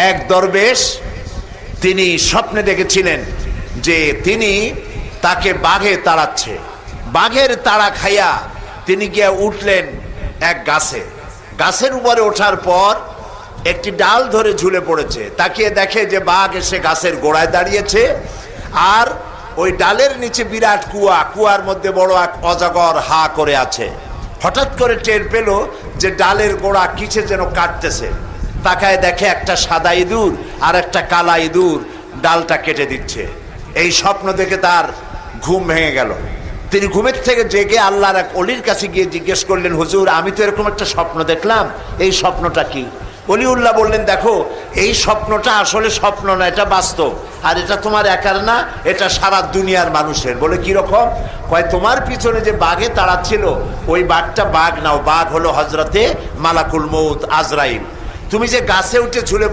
এক দরবেশ তিনি স্বপ্নে দেখেছিলেন যে তিনি তাকে বাঘে তাড়াচ্ছে। বাঘের তাড়া খাইয়া তিনি গিয়ে উঠলেন এক গাছে। গাছের উপরে ওঠার পর একটি ডাল ধরে ঝুলে পড়েছে। তাকিয়ে দেখে যে বাঘ এসে গাছের গোড়ায় দাঁড়িয়েছে, আর ওই ডালের নিচে বিরাট কুয়া, কুয়ার মধ্যে বড় এক অজগর হা করে আছে। হঠাৎ করে টের পেল যে ডালের গোড়া কিসে যেন কাটতেছে। তাকায় দেখে একটা সাদা ইঁদুর আর একটা কালা ইঁদুর ডালটা কেটে দিচ্ছে। এই স্বপ্ন দেখে তার ঘুম ভেঙে গেল। তিনি ঘুমের থেকে জেগে আল্লাহর এক অলির কাছে গিয়ে জিজ্ঞেস করলেন, হুজুর আমি তো এরকম একটা স্বপ্ন দেখলাম, এই স্বপ্নটা কি? অলিউল্লাহ বললেন, দেখো এই স্বপ্নটা আসলে স্বপ্ন না, এটা বাস্তব। আর এটা তোমার একার না, এটা সারা দুনিয়ার মানুষের। বলে কিরকম? কয় তোমার পিছনে যে বাঘে তাড়াচ্ছিল ওই বাঘটা বাঘ নাও, বাঘ হলো হজরতে মালাকুল মউত আজরাইল। তুমি যে গাছে উঠে ঝুলে